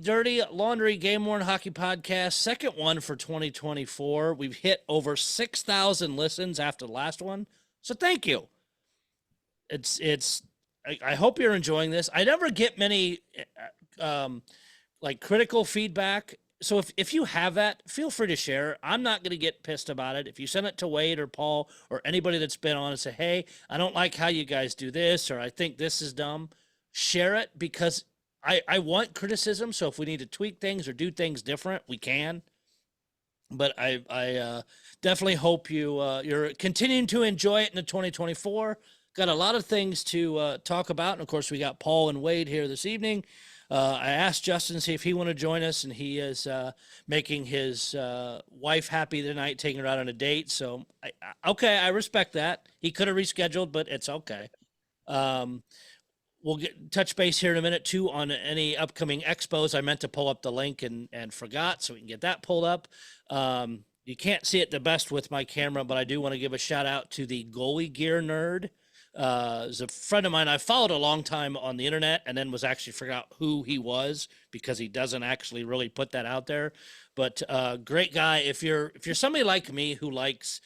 Dirty Laundry Game Worn Hockey Podcast, second one for 2024. We've hit over 6,000 listens after the last one, so thank you. I hope you're enjoying this. I never get many like critical feedback. So if you have that, feel free to share. I'm not going to get pissed about it. If you send it to Wade or Paul or anybody that's been on and say, hey, I don't like how you guys do this, or I think this is dumb, share it, because I want criticism. So if we need to tweak things or do things different, we can. But I definitely hope you're continuing to enjoy it in the 2024. Got a lot of things to talk about. And of course, we got Paul and Wade here this evening. I asked Justin to see if he wanted to join us, and he is making his wife happy tonight, taking her out on a date. So, okay, I respect that. He could have rescheduled, but it's okay. We'll get touch base here in a minute too on any upcoming expos. I meant to pull up the link and forgot, so we can get that pulled up. You can't see it the best with my camera, but I do want to give a shout out to the Goalie Gear Nerd. Is a friend of mine I followed a long time on the internet, and then was actually forgot who he was because he doesn't actually really put that out there. But great guy. If you're somebody like me who likes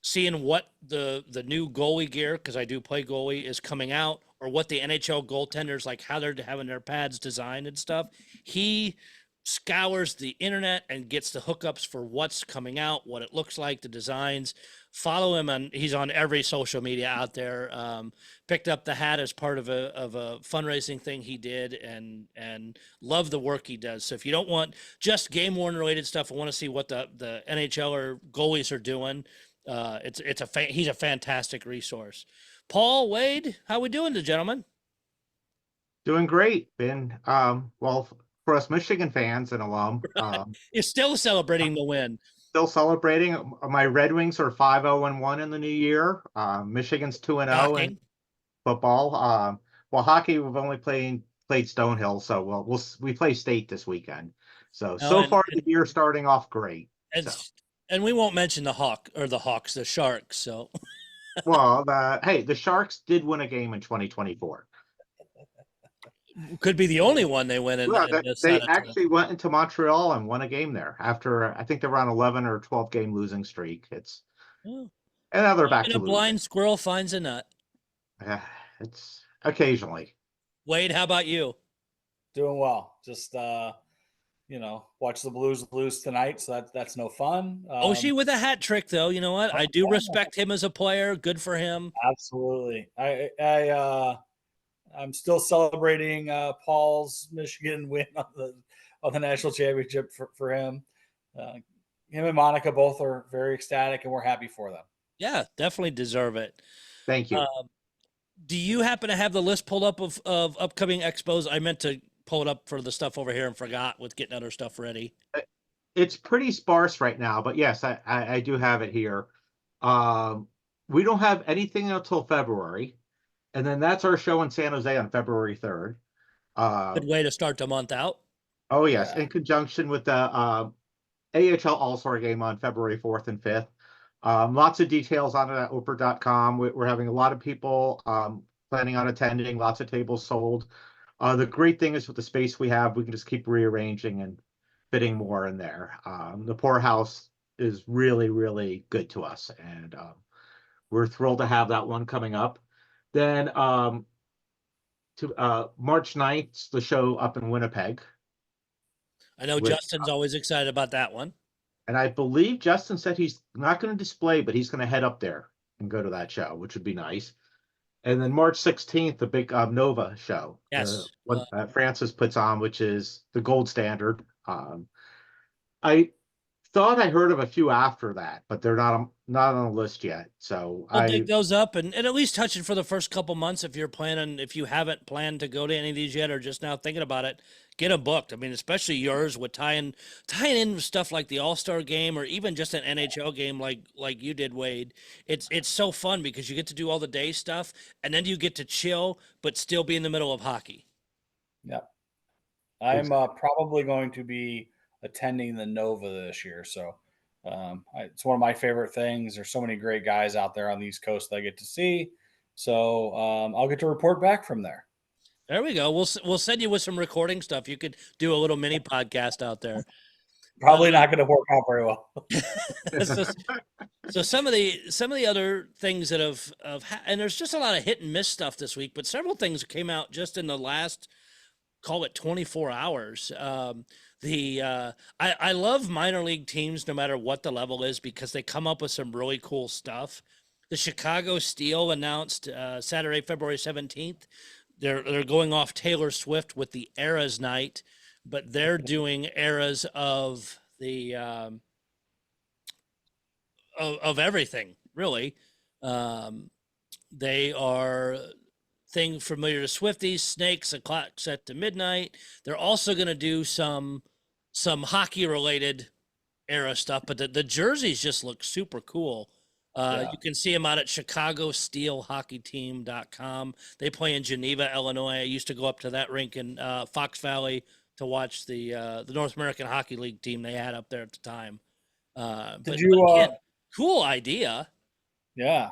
seeing what the new goalie gear, because I do play goalie, is coming out, or what the NHL goaltenders, like how they're having their pads designed and stuff, he scours the internet and gets the hookups for what's coming out, what it looks like, the designs. Follow him on, he's on every social media out there. Picked up the hat as part of a fundraising thing he did, and love the work he does. So if you don't want just game worn related stuff, I want to see what the NHL or goalies are doing. He's a fantastic resource. Paul, Wade, how we doing, the gentlemen? Doing great, Ben. Well, for us Michigan fans and alum, You're still celebrating the win. still celebrating. My Red Wings are 5-0-1 in the new year. Michigan's 2-0 in Shocking. football. Well, hockey we've only played Stonehill, so we play state this weekend. So No, far the year starting off great. and, So and we won't mention the Hawks, the Sharks. So well, the Sharks did win a game in 2024. could be the only one they win in Well, this they side of town. actually went into Montreal and won a game there after I think they were on 11 or 12 game losing streak. Oh. And now they're back And to a losing. blind squirrel finds a nut. It's occasionally. Wade, how about you? Doing well. Just watch the Blues lose tonight, so that's no fun. Oshie with a hat trick, though. You know what? I do respect him as a player. Good for him. Absolutely. I'm still celebrating Paul's Michigan win on the national championship for him. Him and Monica both are very ecstatic, and we're happy for them. Yeah, definitely deserve it. Thank you. Do you happen to have the list pulled up of upcoming expos? I meant to pull it up for the stuff over here and forgot with getting other stuff ready. It's pretty sparse right now, but yes, I do have it here. We don't have anything until February, and then that's our show in San Jose on February 3rd. Good way to start the month out. Oh yes, in conjunction with the AHL All-Star game on February 4th and 5th. Lots of details on it at Oprah.com. We're having a lot of people planning on attending, lots of tables sold. The great thing is with the space we have, we can just keep rearranging and fitting more in there. The Poorhouse is really, really good to us, and we're thrilled to have that one coming up. Then to March 9th, the show up in Winnipeg. I know Justin's always excited about that one. And I believe Justin said he's not going to display, but he's going to head up there and go to that show, which would be nice. And then March 16th, the big Nova show. Yes. What Francis puts on, which is the gold standard. I thought I heard of a few after that, but they're not on the list yet. So I'll dig those up and at least touch it for the first couple months if you haven't planned to go to any of these yet or just now thinking about it, get them booked. I mean, especially yours with tying in stuff like the All-Star game or even just an NHL game like you did, Wade. It's so fun because you get to do all the day stuff and then you get to chill but still be in the middle of hockey. Yeah. I'm probably going to be attending the Nova this year. So it's one of my favorite things. There's so many great guys out there on the East Coast that I get to see. So I'll get to report back from there. There we go. We'll send you with some recording stuff. You could do a little mini podcast out there. Probably not going to work out very well. so, so some of the other things that and there's just a lot of hit and miss stuff this week, but several things came out just in the last, call it 24 hours. I love minor league teams no matter what the level is because they come up with some really cool stuff. The Chicago Steel announced Saturday, February 17th. They're going off Taylor Swift with the Eras Night, but they're doing eras of the of everything really. They are thing familiar to Swifties, Snakes, A Clock Set to Midnight. They're also going to do some hockey related era stuff, but the jerseys just look super cool. You can see them out at ChicagoSteelHockeyTeam.com. They play in Geneva, Illinois. I used to go up to that rink in Fox Valley to watch the North American Hockey League team they had up there at the time. Cool idea. Yeah.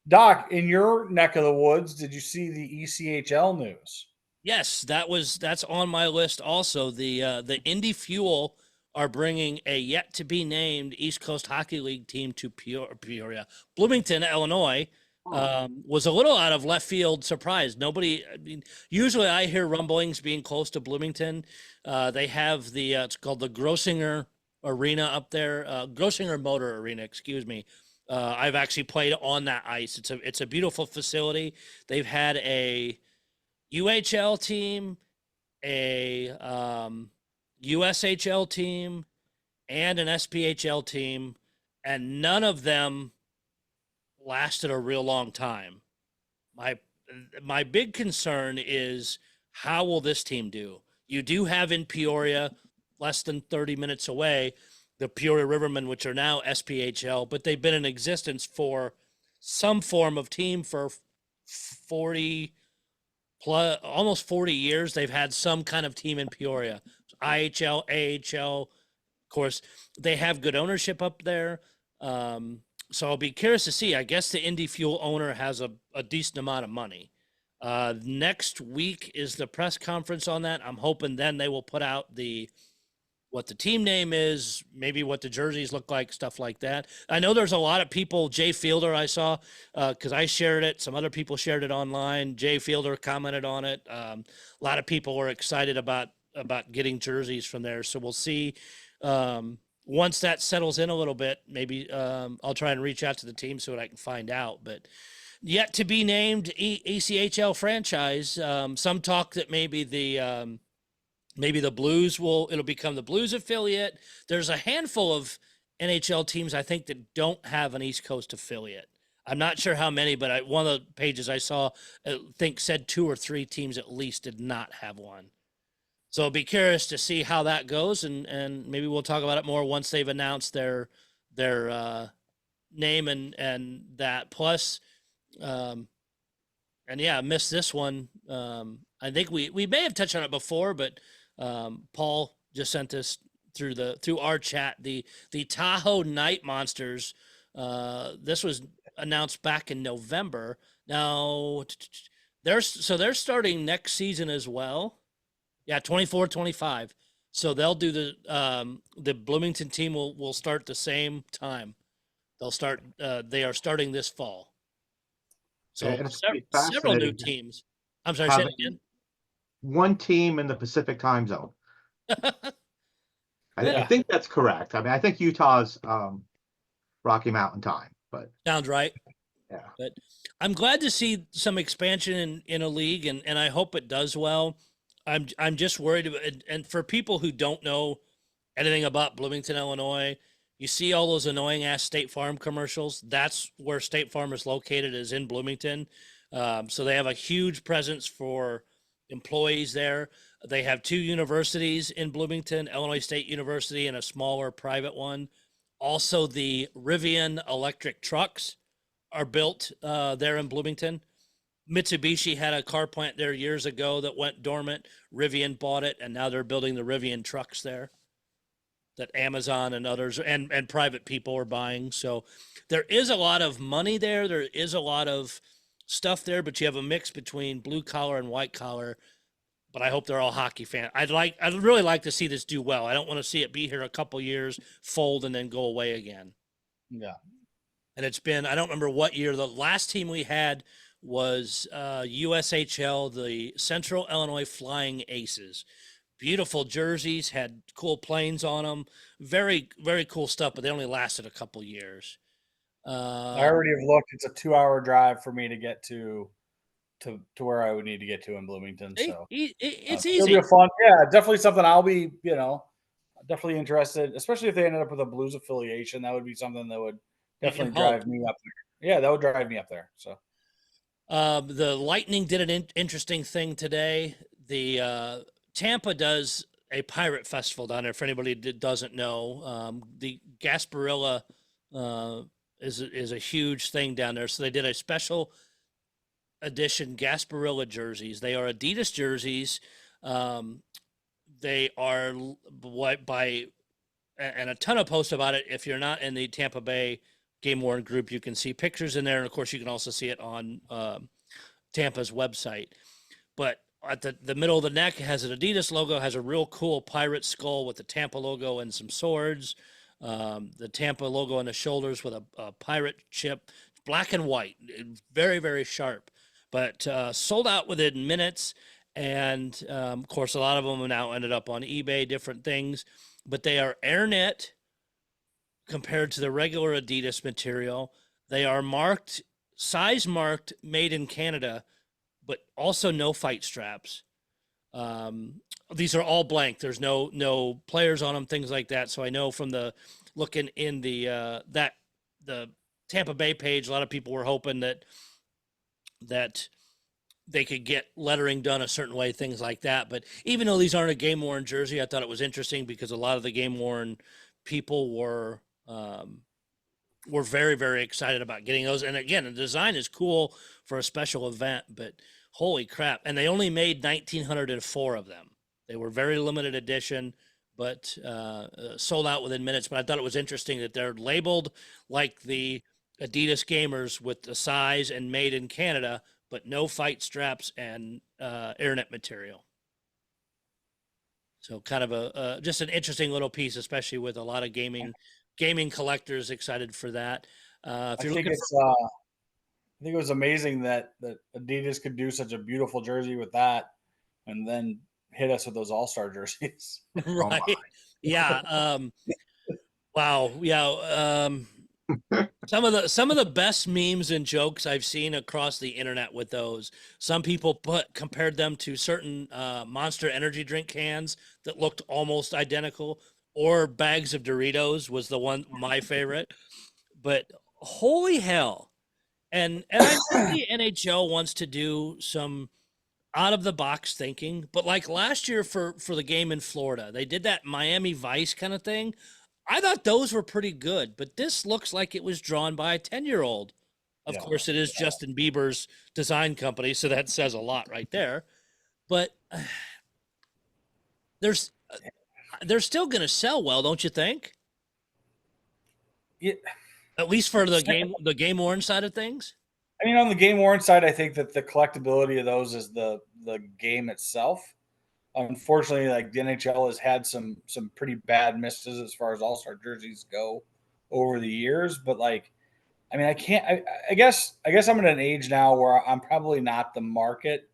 Doc, in your neck of the woods, did you see the ECHL news? Yes, that's on my list also. The Indy Fuel are bringing a yet to be named East Coast Hockey League team to Peoria. Bloomington, Illinois, was a little out of left field surprise. Usually I hear rumblings being close to Bloomington. They have it's called the Grossinger Arena up there, Grossinger Motor Arena, excuse me. I've actually played on that ice. It's a beautiful facility. They've had a UHL team, a USHL team, and an SPHL team, and none of them lasted a real long time. My big concern is how will this team do? You do have in Peoria, less than 30 minutes away, the Peoria Rivermen, which are now SPHL, but they've been in existence for some form of team for 40 plus, almost 40 years. They've had some kind of team in Peoria. IHL, AHL, of course, they have good ownership up there. So I'll be curious to see. I guess the Indy Fuel owner has a decent amount of money. Next week is the press conference on that. I'm hoping then they will put out what the team name is, maybe what the jerseys look like, stuff like that. I know there's a lot of people, Jay Fielder I saw, because I shared it. Some other people shared it online. Jay Fielder commented on it. A lot of people were excited about getting jerseys from there. So we'll see. Once that settles in a little bit, maybe I'll try and reach out to the team so that I can find out. But yet to be named ECHL franchise. Some talk that maybe the Blues it'll become the Blues affiliate. There's a handful of NHL teams I think that don't have an East Coast affiliate. I'm not sure how many, but one of the pages I saw, I think said 2 or 3 teams at least did not have one. So I'll be curious to see how that goes, and maybe we'll talk about it more once they've announced their name and that. Plus, and yeah, I missed this one. I think we may have touched on it before, but Paul just sent us through our chat the Tahoe Night Monsters. This was announced back in November. Now they're starting next season as well. Yeah, 24-25. So they'll do the Bloomington team will start the same time. They'll start. They are starting this fall. So several new teams. I'm sorry, say it again. One team in the Pacific time zone. I think that's correct. I mean, I think Utah's Rocky Mountain time, but sounds right. Yeah. But I'm glad to see some expansion in a league, and I hope it does well. I'm just worried, and for people who don't know anything about Bloomington, Illinois, you see all those annoying ass State Farm commercials. That's where State Farm is located, is in Bloomington. So they have a huge presence for employees there. They have 2 universities in Bloomington, Illinois State University and a smaller private one. Also, the Rivian electric trucks are built there in Bloomington. Mitsubishi had a car plant there years ago that went dormant. Rivian bought it, and now they're building the Rivian trucks there that Amazon and others and private people are buying. So there is a lot of money there. There is a lot of stuff there, but you have a mix between blue collar and white collar. But I hope they're all hockey fans. I'd really like to see this do well. I don't want to see it be here a couple years, fold, and then go away again. Yeah. And it's been, I don't remember what year. The last team we had was USHL, the Central Illinois Flying Aces. Beautiful jerseys, had cool planes on them. Very, very cool stuff, but they only lasted a couple years. I already have looked. It's a 2-hour drive for me to get to where I would need to get to in Bloomington. So it's it'll easy. be a fun, yeah, definitely something I'll be, definitely interested, especially if they ended up with a Blues affiliation. That would be something that would definitely drive me up there. Yeah, that would drive me up there. So the Lightning did an interesting thing today. The Tampa does a pirate festival down there. For anybody that doesn't know, the Gasparilla is a huge thing down there. So they did a special edition Gasparilla jerseys. They are Adidas jerseys. They are and a ton of posts about it. If you're not in the Tampa Bay Game Worn group, you can see pictures in there. And of course, you can also see it on Tampa's website. But at the middle of the neck, it has an Adidas logo, has a real cool pirate skull with the Tampa logo and some swords. The Tampa logo on the shoulders with a pirate ship, black and white, very, very sharp. But sold out within minutes. And of course, a lot of them have now ended up on eBay, different things. But they are AirNet compared to the regular Adidas material. They are marked, size marked, made in Canada, but also no fight straps. These are all blank. There's no players on them, things like that. So I know from the looking in the Tampa Bay page, a lot of people were hoping that they could get lettering done a certain way, things like that. But even though these aren't a game worn jersey, I thought it was interesting because a lot of the game worn people were very, very excited about getting those. And again, the design is cool for a special event, but holy crap. And they only made 1,904 of them. They were very limited edition, but sold out within minutes. But I thought it was interesting that they're labeled like the Adidas Gamers with the size and made in Canada, but no fight straps and AirNet material. So kind of just an interesting little piece, especially with a lot of gaming collectors excited for that. If you're looking I think it was amazing that Adidas could do such a beautiful jersey with that, and then hit us with those All-Star jerseys. right? Yeah. Wow. Yeah. Some of the best memes and jokes I've seen across the internet with those. Some people compared them to certain Monster energy drink cans that looked almost identical, or bags of Doritos was my favorite. But holy hell. And I think the NHL wants to do some out of the box thinking, but like last year for the game in Florida, they did that Miami Vice kind of thing. I thought those were pretty good, but this looks like it was drawn by a 10-year-old. Of course, it is Justin Bieber's design company, so that says a lot right there. But they're still going to sell well, don't you think? Yeah. At least for the game worn side of things. I mean, on the game worn side, I think that the collectability of those is the game itself. Unfortunately, like the NHL has had some pretty bad misses as far as All-Star jerseys go over the years. But like, I mean, I guess I'm at an age now where I'm probably not the market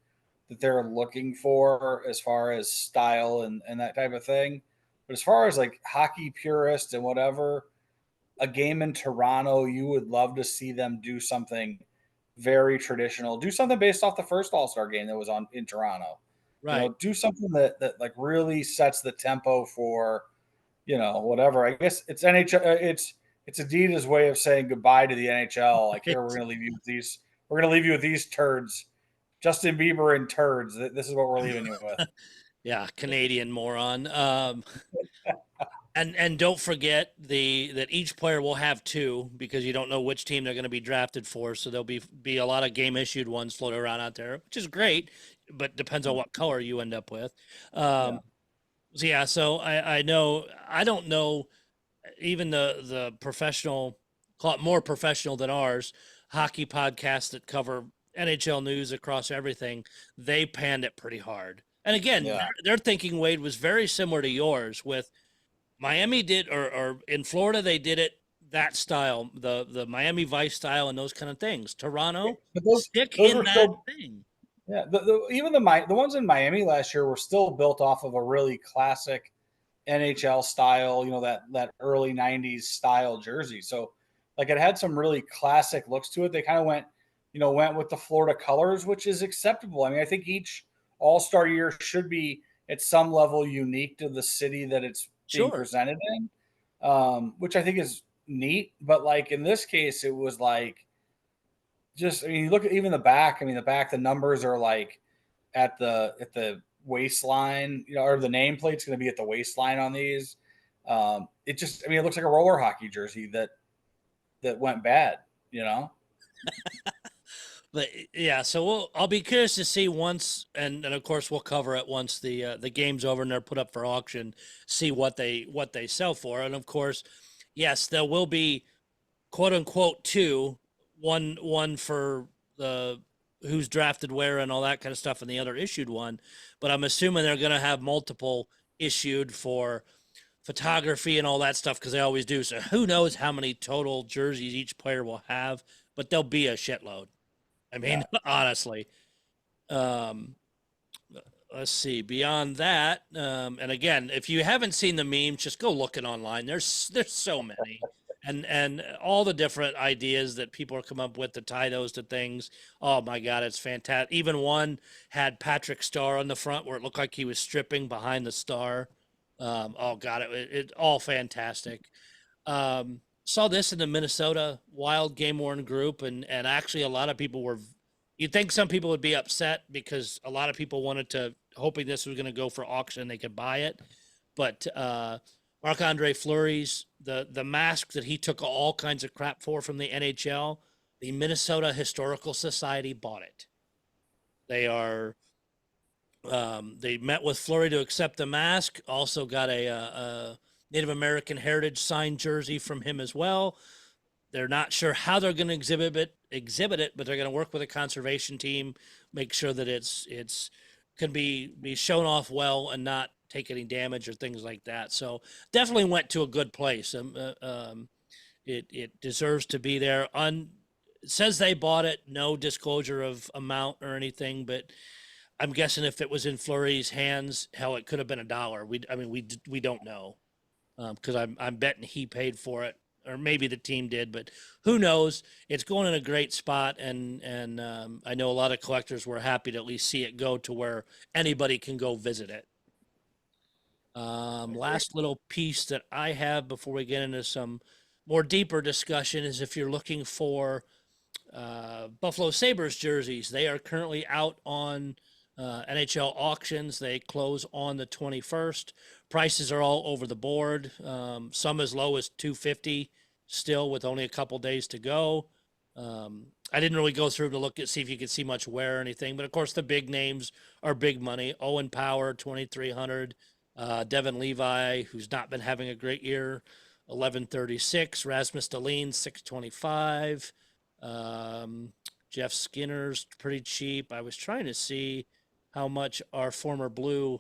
that they're looking for as far as style and that type of thing. But as far as like hockey purists and whatever, a game in Toronto, you would love to see them do something very traditional. Do something based off the first All-Star game that was in Toronto. Right. Do something that like really sets the tempo for, whatever. I guess it's NHL. It's Adidas' way of saying goodbye to the NHL. Like, here, we're going to leave you with these. We're going to leave you with these turds, Justin Bieber and turds. This is what we're leaving you with. Yeah, Canadian moron. And don't forget that each player will have two, because you don't know which team they're going to be drafted for. So there'll be a lot of game issued ones floating around out there, which is great, but depends on what color you end up with. So I know, I don't know, even the professional, call it more professional than ours, hockey podcasts that cover NHL news across everything, they panned it pretty hard. And again, Yeah. their thinking, Wade, was very similar to yours. With Miami did, or in Florida they did it that style, the Miami Vice style, and those kind of things. Toronto, But stick those in were that still thing. yeah. Even the ones in Miami last year were still built off of a really classic NHL style, that early '90s style jersey. So like it had some really classic looks to it. They kind of went with the Florida colors, which is acceptable. I mean, I think each All-Star year should be at some level unique to the city that it's being Sure. presented in, which I think is neat. But like in this case, it was like just, I mean, you look at even the back. I mean, the numbers are like at the waistline, or the nameplate's going to be at the waistline on these. It just, I mean, it looks like a roller hockey jersey that went bad. You know, But yeah, so I'll be curious to see once, and of course we'll cover it once the game's over and they're put up for auction. See what they sell for, and of course, yes, there will be quote unquote two, one for the who's drafted where and all that kind of stuff, and the other issued one. But I'm assuming they're going to have multiple issued for photography and all that stuff because they always do. So who knows how many total jerseys each player will have, but there'll be a shitload. I mean, honestly. Um, let's see. Beyond that, and again, if you haven't seen the memes, just go looking online. There's so many, and all the different ideas that people are coming up with to tie those to things. Oh my God, it's fantastic. Even one had Patrick Star on the front where it looked like he was stripping behind the star. Oh God, it all fantastic. Saw this in the Minnesota Wild game worn group, and actually a lot of people were. You'd think some people would be upset because a lot of people wanted to, hoping this was going to go for auction, they could buy it. But Marc-Andre Fleury's the mask that he took all kinds of crap for from the NHL, the Minnesota Historical Society bought it. They are. They met with Fleury to accept the mask. Also got a Native American heritage signed jersey from him as well. They're not sure how they're going to exhibit it, but they're going to work with a conservation team, make sure that it's can be shown off well and not take any damage or things like that. So definitely went to a good place. It deserves to be there. It says they bought it, no disclosure of amount or anything, but I'm guessing if it was in Fleury's hands, hell, it could have been $1. We don't know because I'm betting he paid for it, or maybe the team did, but who knows? It's going in a great spot, and I know a lot of collectors were happy to at least see it go to where anybody can go visit it. Last little piece that I have before we get into some more deeper discussion is if you're looking for Buffalo Sabres jerseys, they are currently out on NHL auctions. They close on the 21st. Prices are all over the board. Some as low as $250 still with only a couple days to go. I didn't really go through to see if you could see much wear or anything, but of course the big names are big money. Owen Power, 2,300. Devin Levi, who's not been having a great year, 1136. Rasmus Dahlin, 625. Jeff Skinner's pretty cheap. I was trying to see how much our former blue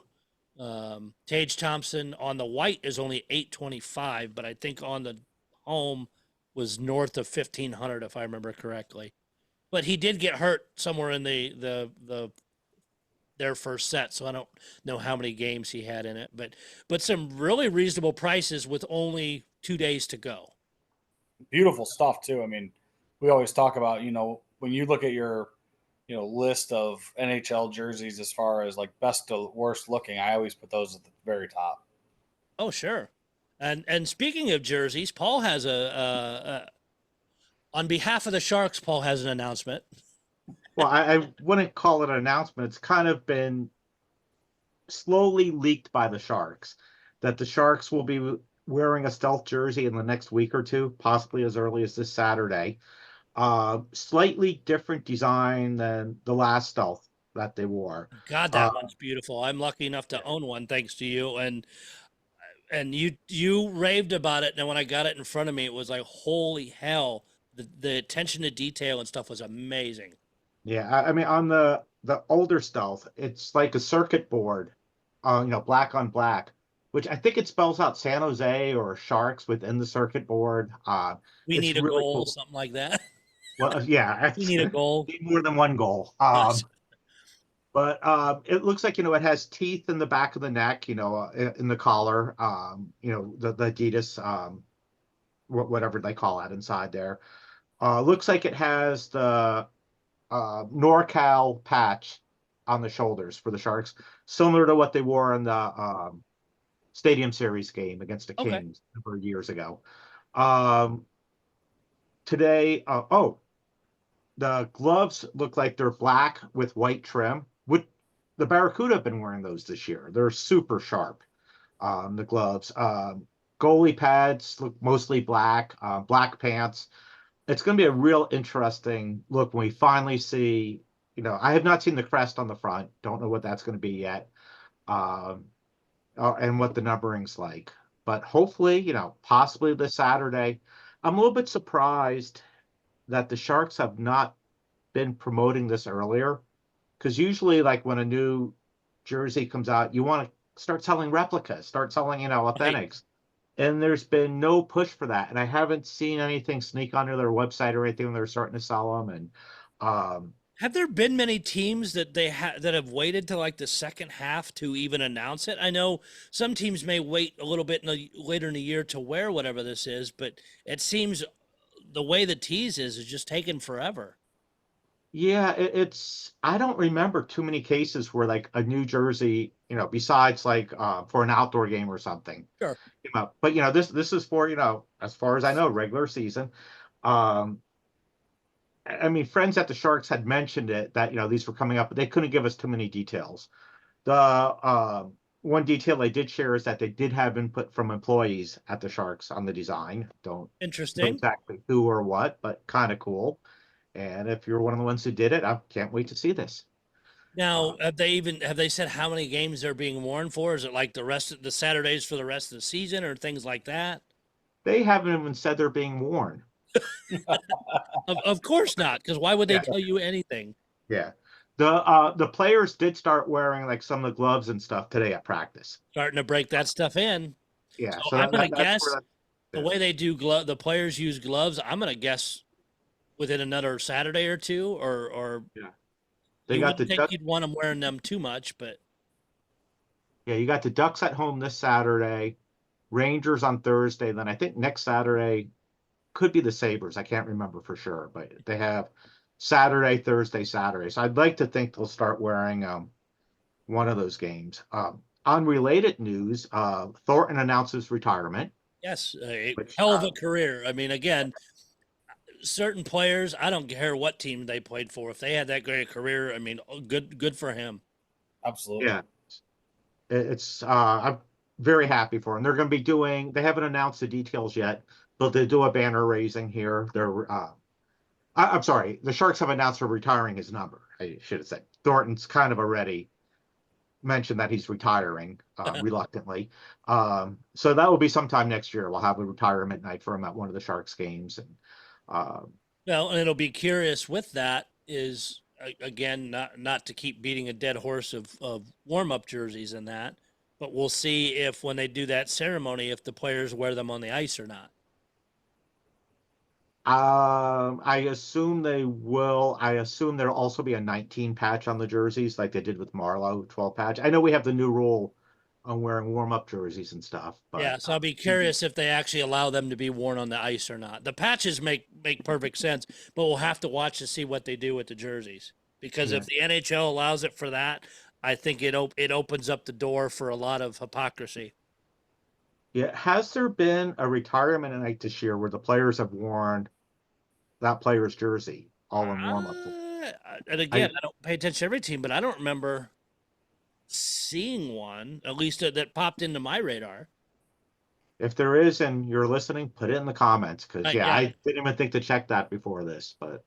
Tage Thompson on the white is only 825, but I think on the home was north of 1500 if I remember correctly. But he did get hurt somewhere in their first set, so I don't know how many games he had in it, but some really reasonable prices with only 2 days to go. beautiful stuff too. I mean, we always talk about, when you look at your, list of NHL jerseys as far as like best to worst looking, I always put those at the very top. Oh, sure. And speaking of jerseys, Paul has a on behalf of the Sharks, Paul has an announcement. Well, I wouldn't call it an announcement. It's kind of been slowly leaked by the Sharks that the Sharks will be wearing a stealth jersey in the next week or two, possibly as early as this Saturday. Slightly different design than the last stealth that they wore. God, that one's beautiful. I'm lucky enough to own one thanks to you. And you raved about it. And when I got it in front of me, it was like, holy hell. The attention to detail and stuff was amazing. Yeah, I mean on the older Stealth, it's like a circuit board, black on black, which I think it spells out San Jose or Sharks within the circuit board. We It's need a really goal, cool. something like that. Well, yeah, We need a goal. need more than one goal. Yes. But it looks like it has teeth in the back of the neck, in the collar. The Adidas, whatever they call that inside there. Looks like it has the NorCal patch on the shoulders for the Sharks, similar to what they wore in the Stadium Series game against the Okay. Kings a number of years ago. Um, Today, the gloves look like they're black with white trim. The Barracuda have been wearing those this year. They're super sharp. The gloves. Goalie pads look mostly black. Black pants. It's going to be a real interesting look when we finally see. I have not seen the crest on the front. Don't know what that's going to be yet, and what the numbering's like. But hopefully, possibly this Saturday. I'm a little bit surprised that the Sharks have not been promoting this earlier, because usually, like when a new jersey comes out, you want to start selling replicas, start selling, authentics. And there's been no push for that. And I haven't seen anything sneak onto their website or anything when they're starting to sell them. And Have there been many teams that that have waited till like the second half to even announce it? I know some teams may wait a little bit later in the year to wear whatever this is, but it seems the way the tease is just taking forever. yeah, I don't remember too many cases where like a new jersey, besides like for an outdoor game or something. Sure. But this is for, as far as I know, regular season. Um, I mean, friends at the Sharks had mentioned it that these were coming up, but they couldn't give us too many details. The one detail they did share is that they did have input from employees at the Sharks on the design. Don't know Interesting. exactly who or what, but kind of cool. And if you're one of the ones who did it, I can't wait to see this. Now, have they said how many games they're being worn for? Is it like the rest of the Saturdays for the rest of the season or things like that? They haven't even said they're being worn. Of course not, because why would they Yeah. tell you anything? Yeah. The players did start wearing like some of the gloves and stuff today at practice. Starting to break that stuff in. Yeah. So So I'm gonna that's guess where the way they do the players use gloves. I'm gonna guess within another Saturday or two, or they you got wouldn't the think Ducks. you'd want them wearing them too much, but Yeah, you got the Ducks at home this Saturday, Rangers on Thursday. Then I think next Saturday could be the Sabres. I can't remember for sure, but they have Saturday, Thursday, Saturday. So I'd like to think they'll start wearing one of those games. On related news, Thornton announces retirement. yes, a Which, hell of a career. I mean, again, certain players, I don't care what team they played for. If they had that great a career, I mean, good for him. Absolutely. Yeah, it's I'm very happy for them. They're going to be doing. They haven't announced the details yet, but they do a banner raising here. I'm sorry, the Sharks have announced they're retiring his number. I should have said Thornton's kind of already mentioned that he's retiring reluctantly. So that will be sometime next year. We'll have a retirement night for him at one of the Sharks games, and Well, and it'll be curious with that is again not to keep beating a dead horse of warm up jerseys and that, but we'll see if when they do that ceremony if the players wear them on the ice or not. I assume they will. I assume there'll also be a 19 patch on the jerseys, like they did with Marlowe, 12 patch. I know we have the new rule on wearing warm-up jerseys and stuff, but Yeah, so I'll be curious if they actually allow them to be worn on the ice or not. The patches make perfect sense, but we'll have to watch to see what they do with the jerseys. Because if the NHL allows it for that, I think it opens up the door for a lot of hypocrisy. yeah. Has there been a retirement night this year where the players have worn that player's jersey all in warm-up? And again, I don't pay attention to every team, but I don't remember seeing one, at least that popped into my radar. If there is, and you're listening, put it in the comments, because Yeah. I didn't even think to check that before this, but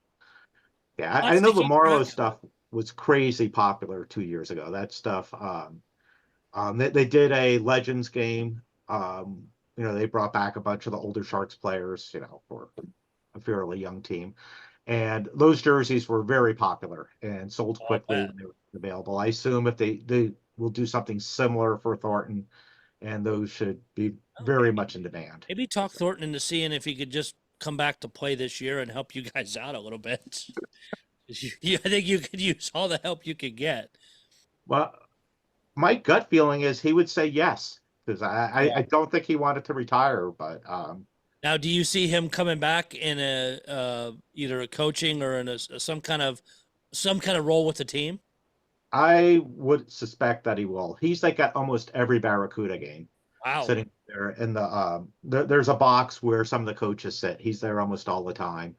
yeah, I Lots know to the keep Marlowe track of. stuff was crazy popular 2 years ago. That stuff, they did a Legends game. They brought back a bunch of the older Sharks players, for a fairly young team. And those jerseys were very popular and sold Oh, I quickly bet. when they were available. I assume if they will do something similar for Thornton, and those should be Oh, very much in demand. maybe talk Thornton into seeing if he could just come back to play this year and help you guys out a little bit. I think you could use all the help you could get. Well, my gut feeling is he would say yes, because I don't think he wanted to retire, but Now, do you see him coming back in a either a coaching or in some kind of role with the team? I would suspect that he will. He's like at almost every Barracuda game, Wow. sitting there in there's a box where some of the coaches sit. He's there almost all the time.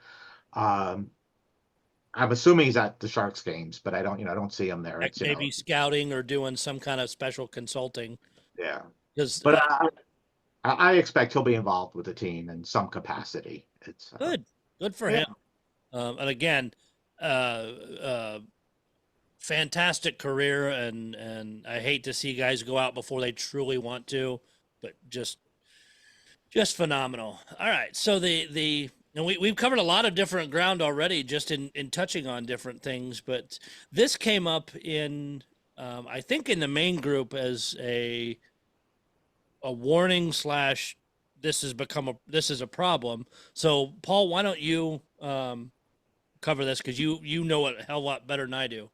Um, I'm assuming he's at the Sharks games, but I don't see him there. Like It's maybe scouting or doing some kind of special consulting. yeah. Because But I expect he'll be involved with the team in some capacity. It's good for yeah. him. And again, uh, uh, fantastic career, and I hate to see guys go out before they truly want to, but just phenomenal. All right, so and we've covered a lot of different ground already, just in touching on different things, but this came up in I think in the main group as a warning slash this is a problem. So Paul, why don't you cover this, because you know it a hell lot better than I do.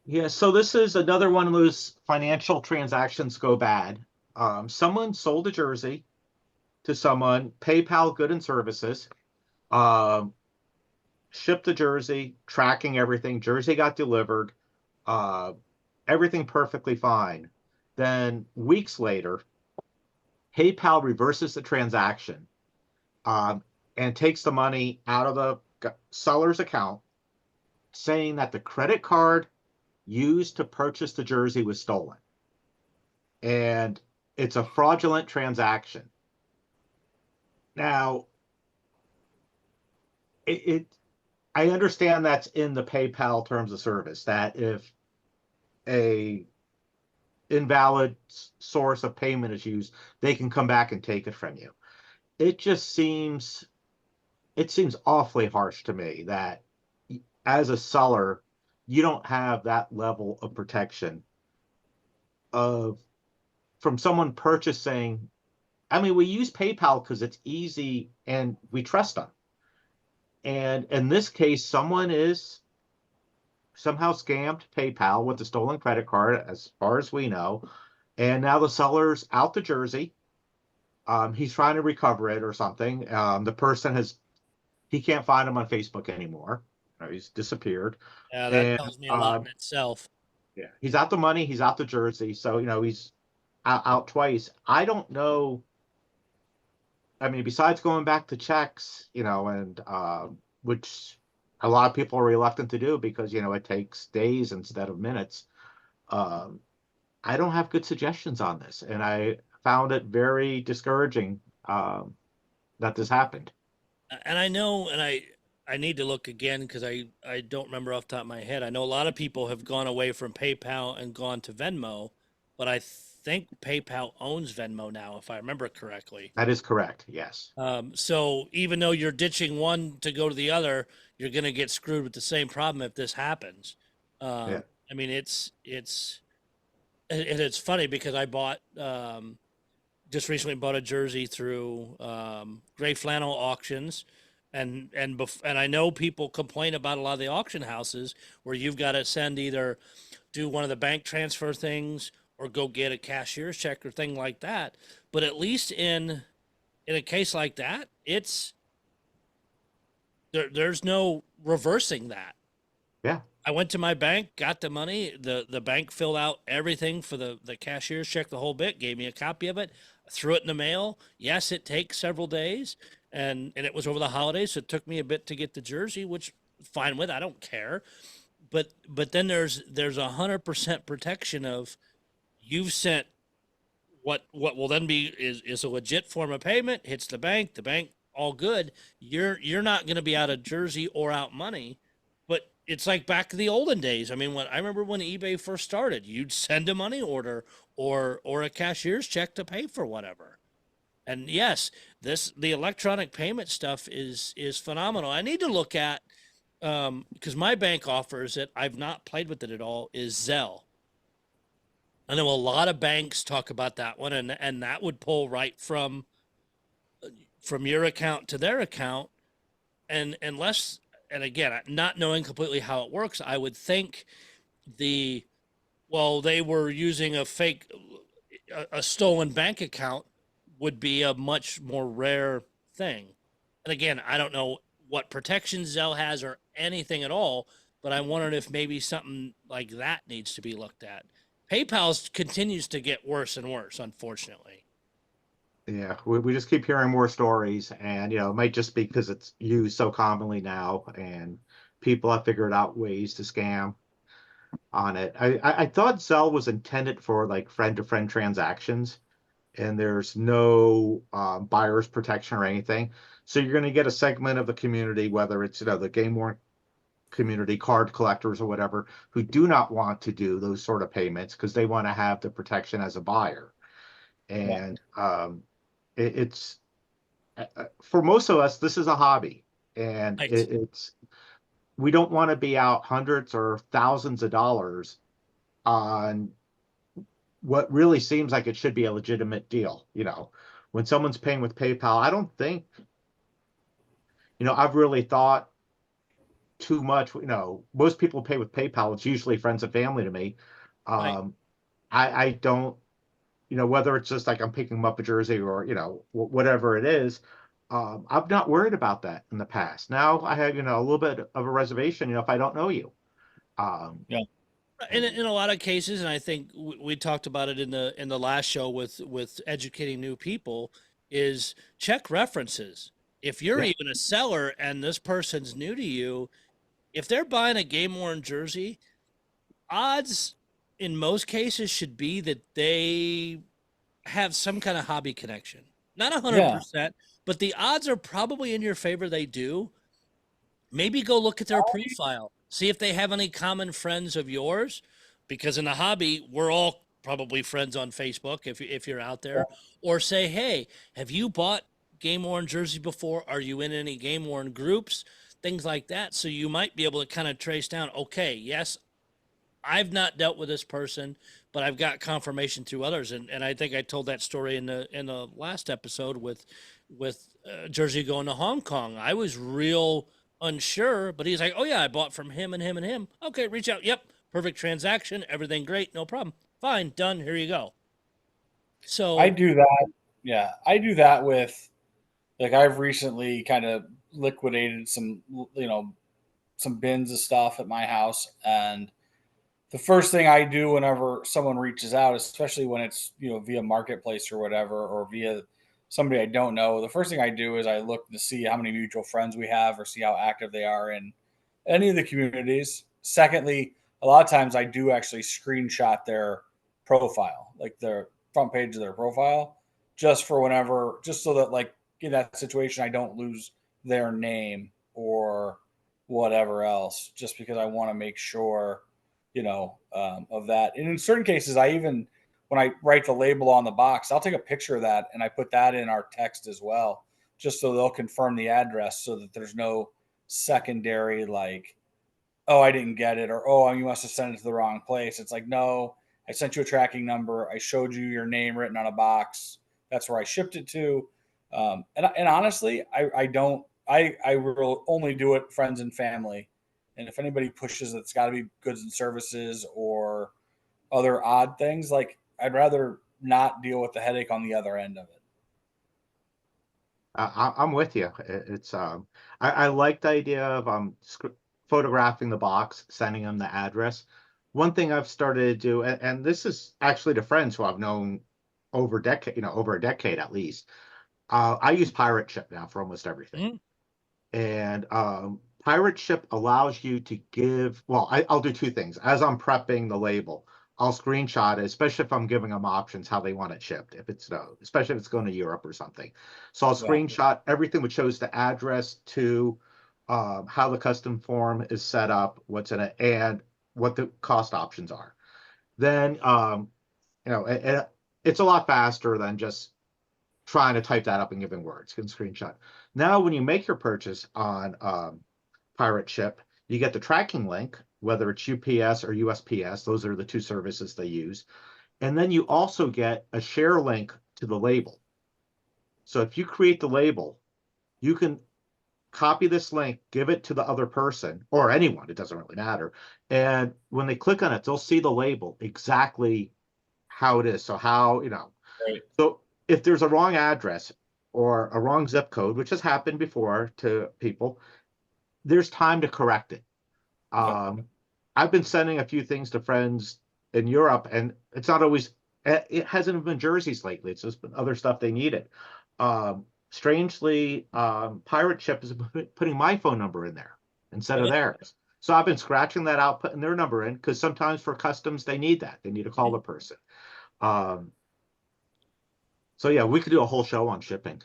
Yeah, so this is another one of those financial transactions go bad. Someone sold a jersey to someone, PayPal Good and Services, um, shipped the jersey, tracking everything. Jersey got delivered, uh, everything perfectly fine. Then weeks later, PayPal reverses the transaction, and takes the money out of the seller's account, saying that the credit card used to purchase the jersey was stolen. And it's a fraudulent transaction. Now, I understand that's in the PayPal terms of service, that if a invalid source of payment is used, they can come back and take it from you. It just seems awfully harsh to me that as a seller, you don't have that level of protection of from someone purchasing. I mean, we use PayPal because it's easy and we trust them. And in this case, someone is somehow scammed PayPal with a stolen credit card, as far as we know. And now the seller's out the jersey. He's trying to recover it or something. The person he can't find him on Facebook anymore. He's disappeared. Yeah, that And tells me a lot in itself. yeah, he's out the money, he's out the jersey. So, he's out twice. I don't know. I mean, besides going back to checks, and which a lot of people are reluctant to do because, it takes days instead of minutes. Um, I don't have good suggestions on this, and I found it very discouraging that this happened. And I know, and I need to look again because I don't remember off the top of my head. I know a lot of people have gone away from PayPal and gone to Venmo, but I think PayPal owns Venmo now, if I remember correctly. That is correct. Yes. So even though you're ditching one to go to the other, you're going to get screwed with the same problem if this happens. Yeah. I mean, it's funny because I bought just recently bought a jersey through Gray Flannel Auctions, and I know people complain about a lot of the auction houses where you've got to do one of the bank transfer things or go get a cashier's check or thing like that. But at least in a case like that, there's no reversing that. Yeah. I went to my bank, got the money. The bank filled out everything for the cashier's check, the whole bit, gave me a copy of it, threw it in the mail. Yes, it takes several days, and it was over the holidays, so it took me a bit to get the jersey, which fine with. I don't care. But then there's 100% protection of you've sent what will then be is a legit form of payment, hits the bank all good. You're not going to be out of jersey or out money. But it's like back in the olden days. I mean, I remember when eBay first started, you'd send a money order or a cashier's check to pay for whatever. And yes, the electronic payment stuff is phenomenal. I need to look at because my bank offers it. I've not played with it at all. Is Zelle. I know a lot of banks talk about that one, and that would pull right from your account to their account. And unless, and again, not knowing completely how it works, I would think the they were using a fake, a stolen bank account would be a much more rare thing. And again, I don't know what protections Zelle has or anything at all, but I wondered if maybe something like that needs to be looked at. PayPal continues to get worse and worse, unfortunately. Yeah, we just keep hearing more stories, and it might just be because it's used so commonly now, and people have figured out ways to scam on it. I thought Zelle was intended for like friend-to-friend transactions, and there's no buyer's protection or anything. So you're going to get a segment of the community, whether it's the game worn community, card collectors or whatever, who do not want to do those sort of payments because they want to have the protection as a buyer. Yeah. And it's for most of us, this is a hobby, and Right. it's we don't want to be out hundreds or thousands of dollars on what really seems like it should be a legitimate deal. When someone's paying with PayPal, I don't think, I've really thought too much. Most people pay with PayPal. It's usually friends and family to me. Right. I don't, whether it's just like I'm picking them up a jersey or, whatever it is. I'm not worried about that in the past. Now I have, a little bit of a reservation, if I don't know you. Yeah. In a lot of cases, and I think we talked about it in the last show with educating new people, is check references. If you're Yeah. even a seller and this person's new to you, if they're buying a game worn jersey, odds in most cases should be that they have some kind of hobby connection. Not Yeah. 100%, but the odds are probably in your favor they do. Maybe go look at their profile, see if they have any common friends of yours, because in the hobby, we're all probably friends on Facebook if you're out there, or say, hey, have you bought game worn jersey before? Are you in any game worn groups? Things like that. So you might be able to kind of trace down, okay, yes, I've not dealt with this person, but I've got confirmation through others. And I think I told that story in the last episode with Jersey going to Hong Kong. I was real unsure, but he's like, "Oh yeah, I bought from him and him and him." Okay, reach out. Yep, perfect transaction. Everything great, no problem. Fine, done. Here you go. So I do that. Yeah, I do that with like I've recently kind of liquidated some bins of stuff at my house, and the first thing I do whenever someone reaches out, especially when it's via marketplace or whatever, or via somebody I don't know, the first thing I do is I look to see how many mutual friends we have or see how active they are in any of the communities. Secondly, a lot of times I do actually screenshot their profile, like their front page of their profile, just for whenever, just so that like in that situation I don't lose their name or whatever else, just because I want to make sure of that. And in certain cases, I even, when I write the label on the box, I'll take a picture of that and I put that in our text as well, just so they'll confirm the address so that there's no secondary, like, oh, I didn't get it, or, oh, you must have sent it to the wrong place. It's like, no, I sent you a tracking number. I showed you your name written on a box. That's where I shipped it to. And honestly, I don't, I will only do it friends and family. And if anybody pushes it's got to be goods and services or other odd things, like I'd rather not deal with the headache on the other end of it. I'm with you. It's I like the idea of photographing the box, sending them the address. One thing I've started to do, and this is actually to friends who I've known over over a decade at least. I use Pirate Ship now for almost everything. mhm. And Pirate Ship allows you to give, well, I'll do two things. As I'm prepping the label, I'll screenshot it, especially if I'm giving them options how they want it shipped, if it's especially if it's going to Europe or something. So I'll Yeah. screenshot everything which shows the address to how the custom form is set up, what's in it, and what the cost options are. Then, it's a lot faster than just trying to type that up and giving words, can screenshot. Now, when you make your purchase on Pirate Ship, you get the tracking link, whether it's UPS or USPS. Those are the two services they use. And then you also get a share link to the label. So if you create the label, you can copy this link, give it to the other person or anyone, it doesn't really matter. And when they click on it, they'll see the label exactly how it is. So how, Right. so if there's a wrong address or a wrong zip code, which has happened before to people, there's time to correct it. I've been sending a few things to friends in Europe, and it's not always, it hasn't been jerseys lately. It's just been other stuff they needed. Strangely, Pirate Ship is putting my phone number in there instead of theirs. So I've been scratching that out, putting their number in, because sometimes for customs, they need that. They need to call the person. So yeah, we could do a whole show on shipping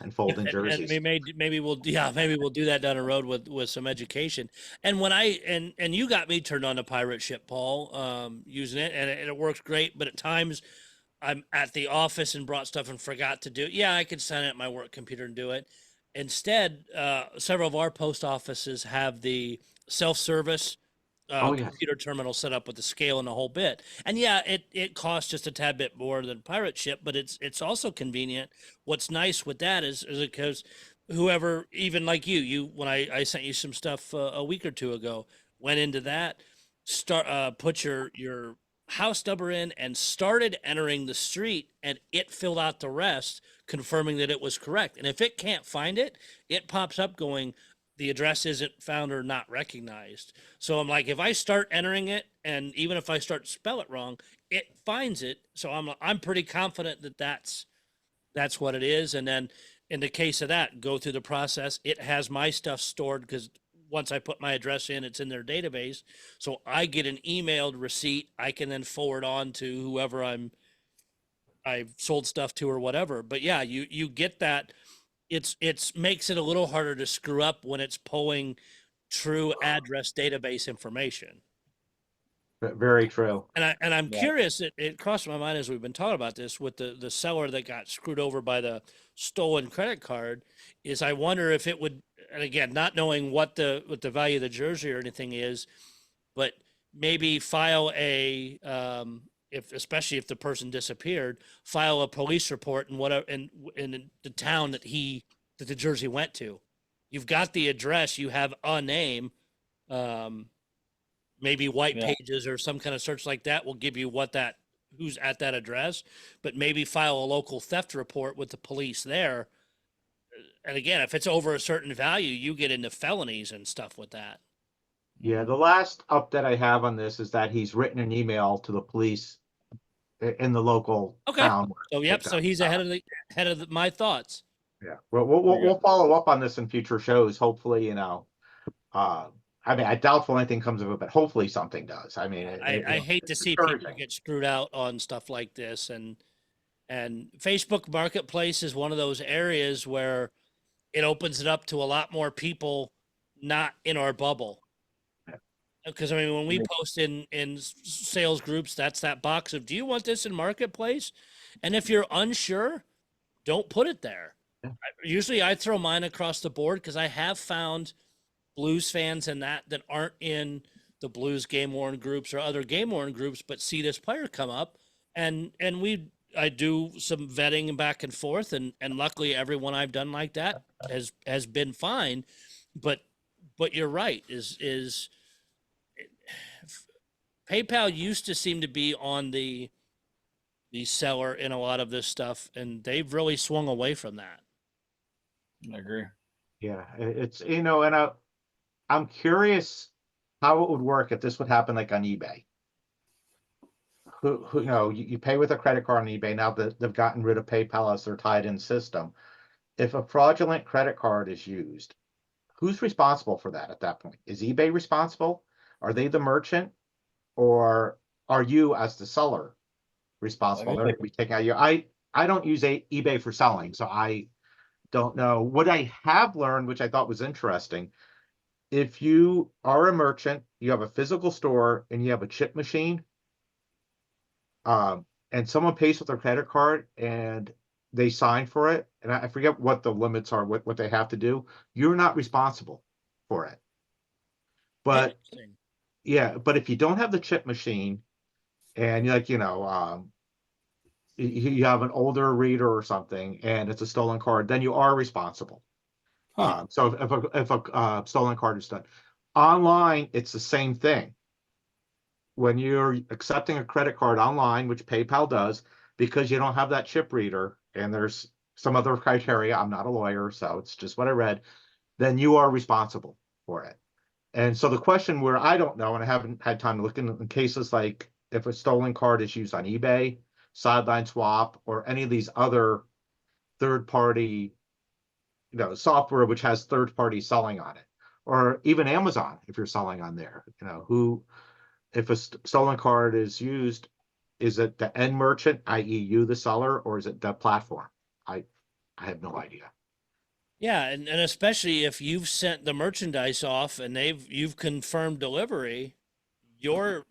and folding jerseys. And maybe we'll do that down the road with some education. And when and you got me turned on to Pirate Ship, Paul, using it, and it works great. But at times, I'm at the office and brought stuff and forgot to do it. Yeah, I could sign it at my work computer and do it. Instead, several of our post offices have the self-service computer terminal set up with the scale and the whole bit. And yeah, it costs just a tad bit more than Pirate Ship, but it's also convenient. What's nice with that is because whoever, even like you when I sent you some stuff a week or two ago, went into that, put your house number in and started entering the street, and it filled out the rest, confirming that it was correct. And if it can't find it, it pops up going, the address isn't found or not recognized. So I'm like, if I start entering it, and even if I start to spell it wrong, it finds it. So I'm pretty confident that that's what it is. And then in the case of that, go through the process. It has my stuff stored, because once I put my address in, it's in their database. So I get an emailed receipt. I can then forward on to whoever I've sold stuff to or whatever. But yeah, you get that. It's makes it a little harder to screw up when it's pulling true address database information. Very true. And I'm curious, it crossed my mind as we've been talking about this with the seller that got screwed over by the stolen credit card, is I wonder if it would, and again, not knowing what the value of the jersey or anything is, but maybe file a especially if the person disappeared, file a police report and whatever in the town that the jersey went to. You've got the address, you have a name, maybe white pages or some kind of search like that will give you who's at that address, but maybe file a local theft report with the police there. And again, if it's over a certain value, you get into felonies and stuff with that. Yeah, the last update I have on this is that he's written an email to the police in the local town. So so he's ahead of my thoughts. Yeah, we'll follow up on this in future shows. Hopefully, I mean, I doubt anything comes of it, but hopefully something does. I mean, I hate to see people get screwed out on stuff like this, and Facebook Marketplace is one of those areas where it opens it up to a lot more people not in our bubble. Because I mean, when we post in sales groups, that's that box of, do you want this in Marketplace? And if you're unsure, don't put it there. Yeah. Usually I throw mine across the board, because I have found Blues fans and that aren't in the Blues game worn groups or other game worn groups, but see this player come up, and I do some vetting back and forth, and luckily everyone I've done like that has been fine. But you're right, is PayPal used to seem to be on the seller in a lot of this stuff, and they've really swung away from that. I agree. Yeah, it's, and I'm curious how it would work if this would happen like on eBay. You pay with a credit card on eBay now that they've gotten rid of PayPal as their tied-in system. If a fraudulent credit card is used, who's responsible for that at that point? Is eBay responsible? Are they the merchant? Or are you, as the seller, responsible? They're going to be taking out I don't use eBay for selling, so I don't know. What I have learned, which I thought was interesting, if you are a merchant, you have a physical store, and you have a chip machine, and someone pays with their credit card, and they sign for it, and I forget what the limits are, what they have to do, you're not responsible for it. But Interesting. yeah, but if you don't have the chip machine and you have an older reader or something and it's a stolen card, then you are responsible. Huh. So if a stolen card is done online, it's the same thing. When you're accepting a credit card online, which PayPal does, because you don't have that chip reader, and there's some other criteria, I'm not a lawyer, so it's just what I read, then you are responsible for it. And so the question where I don't know, and I haven't had time to look in cases like if a stolen card is used on eBay, Sideline Swap, or any of these other third-party, software which has third-party selling on it, or even Amazon if you're selling on there, if a stolen card is used, is it the end merchant, i.e., you, the seller, or is it the platform? I have no idea. Yeah, and especially if you've sent the merchandise off and you've confirmed delivery, you're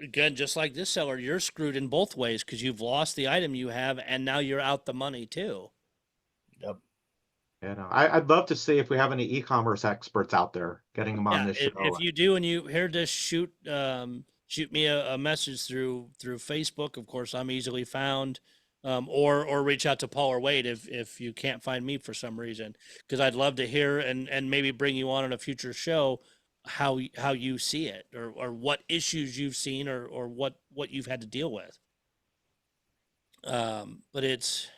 again just like this seller, you're screwed in both ways because you've lost the item you have and now you're out the money too. Yep. I'd love to see if we have any e-commerce experts out there getting them on Yeah, this show. if you do and you hear this, shoot me a message through Facebook. Of course, I'm easily found. Or reach out to Paul or Wade if you can't find me for some reason, because I'd love to hear and maybe bring you on a future show how you see it or what issues you've seen or what you've had to deal with. But it's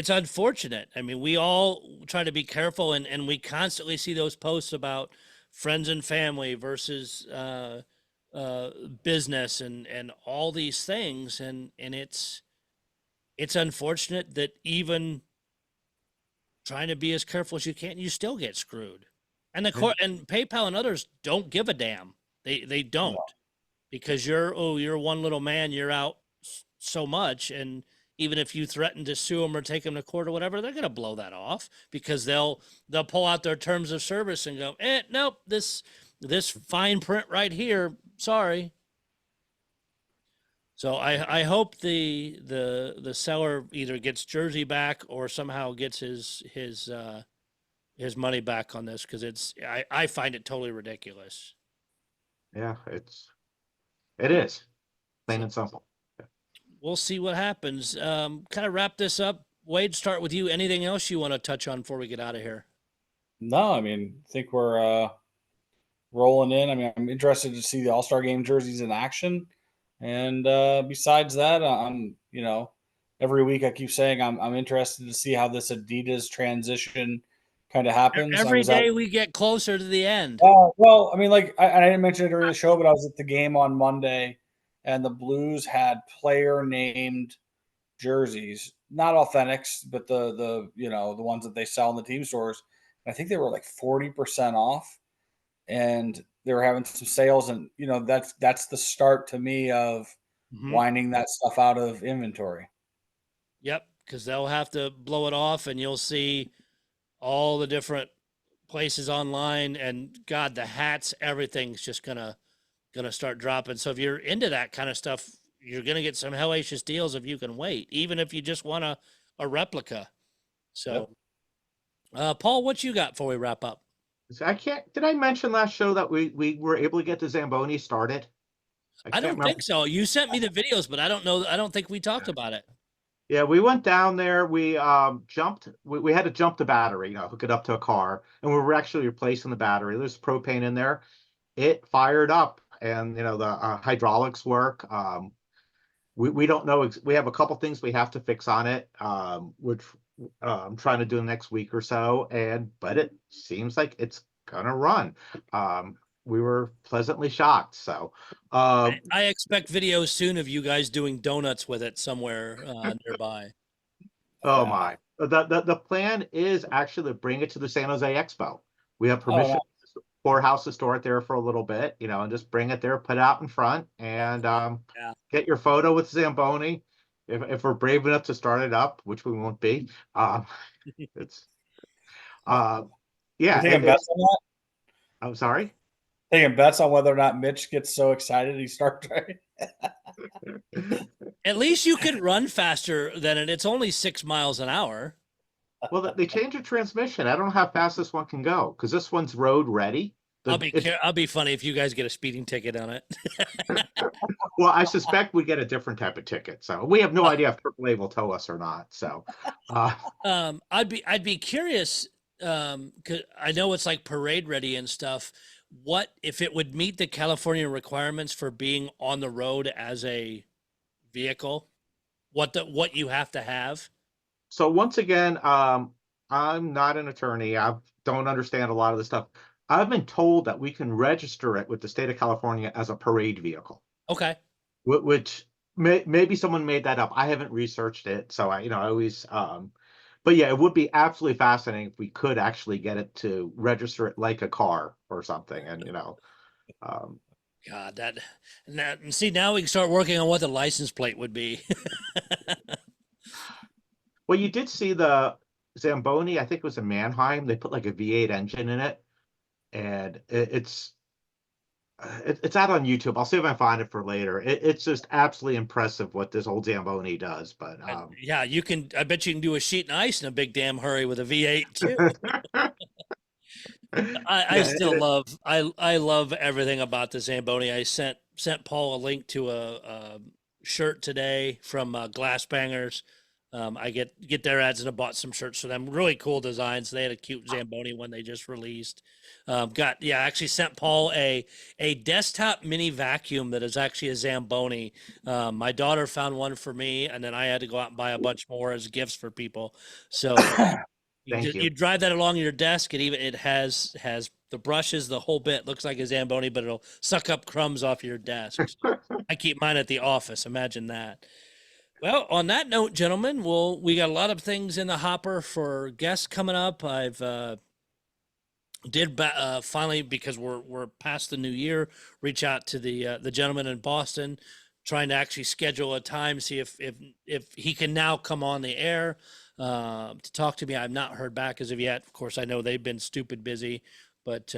unfortunate. I mean, we all try to be careful and we constantly see those posts about friends and family versus business and all these things and it's unfortunate that even trying to be as careful as you can, you still get screwed. And and PayPal and others don't give a damn. They don't, because you're one little man, you're out so much, and even if you threaten to sue them or take them to court or whatever, they're going to blow that off because they'll pull out their terms of service and go, nope, this fine print right here, sorry. So I hope the seller either gets Jersey back or somehow gets his money back on this, because I find it totally ridiculous. Yeah, it is plain So and simple. we'll see what happens. Kind of wrap this up. Wade, start with you. Anything else you want to touch on before we get out of here? No, I mean, I think we're rolling in. I mean, I'm interested to see the All-Star Game jerseys in action. And besides that, every week I keep saying I'm interested to see how this Adidas transition kind of happens. Every day we get closer to the end. Well, I mean, like I didn't mention it during the show, but I was at the game on Monday, and the Blues had player named jerseys, not authentics, but the ones that they sell in the team stores. And I think they were like 40% off, and they were having some sales, and that's the start to me of winding that stuff out of inventory. Yep, because they'll have to blow it off, and you'll see all the different places online, and God, the hats, everything's just gonna start dropping. So if you're into that kind of stuff, you're gonna get some hellacious deals if you can wait, even if you just want a replica. So, Paul, what you got before we wrap up? Did I mention last show that we were able to get the Zamboni started? I don't think so. You sent me the videos, but I don't know. I don't think we talked about it. Yeah, we went down there. We jumped. We had to jump the battery, hook it up to a car, and we were actually replacing the battery. There's propane in there. It fired up, and the hydraulics work. We don't know. We have a couple things we have to fix on it, which I'm trying to do next week or so. But it seems like it's gonna run. We were pleasantly shocked. So I expect videos soon of you guys doing donuts with it somewhere nearby. Oh my! The plan is actually to bring it to the San Jose Expo. We have permission for House to store it there for a little bit, and just bring it there, put it out in front, and get your photo with Zamboni. If we're brave enough to start it up, which we won't be, it's yeah. Taking bets on that? I'm sorry. Taking bets on whether or not Mitch gets so excited he starts right. At least you can run faster than it. It's only 6 miles an hour. Well, they changed the transmission. I don't know how fast this one can go because this one's road ready. I'll be funny if you guys get a speeding ticket on it. Well, I suspect we get a different type of ticket. So we have no idea if AAA will tow us or not. So, I'd be curious, 'cause I know it's like parade ready and stuff. What if it would meet the California requirements for being on the road as a vehicle? What you have to have? so once again, I'm not an attorney. I don't understand a lot of this stuff. I've been told that we can register it with the state of California as a parade vehicle, Okay. which maybe someone made that up. I haven't researched it, so I always, but yeah, it would be absolutely fascinating if we could actually get it to register it like a car or something, and um, God, see, now we can start working on what the license plate would be. well, you did see the Zamboni. I think it was in Mannheim. They put like a V8 engine in it, and it's out on YouTube. I'll see if I find it for later. It's just absolutely impressive what this old Zamboni does. But Yeah, you can. I bet you can do a sheet and ice in a big damn hurry with a V8 too. I yeah, still love. I love everything about the Zamboni. I sent Paul a link to a shirt today from Glass Bangers. I get their ads and I bought some shirts for them. Really cool designs. They had a cute Zamboni one they just released. I actually sent Paul a desktop mini vacuum that is actually a Zamboni. My daughter found one for me, and then I had to go out and buy a bunch more as gifts for people. So Thank you. you drive that along your desk, and even it has the brushes, the whole bit. Looks like a Zamboni, but it'll suck up crumbs off your desk. I keep mine at the office. Imagine that. Well, on that note, gentlemen, we got a lot of things in the hopper for guests coming up. I've finally, because we're past the new year, reach out to the gentleman in Boston, trying to actually schedule a time, see if he can now come on the air to talk to me. I've not heard back as of yet. Of course, I know they've been stupid busy, but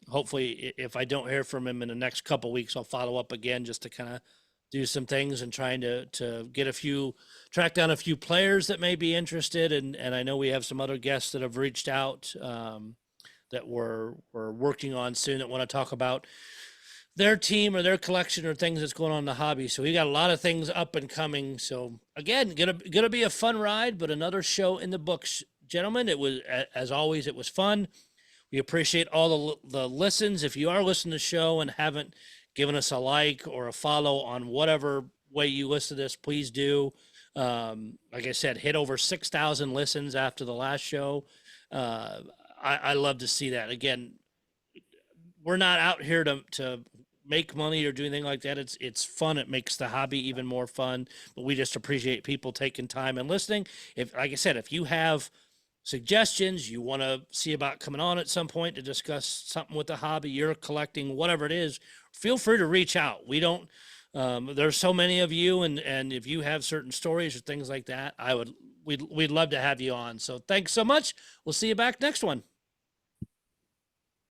hopefully, if I don't hear from him in the next couple weeks, I'll follow up again just to kind of do some things and trying to get track down a few players that may be interested. And I know we have some other guests that have reached out that we're working on soon that want to talk about their team or their collection or things that's going on in the hobby. So we got a lot of things up and coming. So again, gonna be a fun ride, but another show in the books, gentlemen. It was, as always, it was fun. We appreciate all the listens. If you are listening to the show and haven't given us a like or a follow on whatever way you listen to this, please do. Like I said, hit over 6,000 listens after the last show. I love to see that. Again, we're not out here to make money or do anything like that. It's fun. It makes the hobby even more fun, but we just appreciate people taking time and listening. Like I said, if you have suggestions, you want to see about coming on at some point to discuss something with the hobby you're collecting, whatever it is, feel free to reach out. We don't, there's so many of you, and if you have certain stories or things like that, we'd love to have you on. So thanks so much. We'll see you back next one.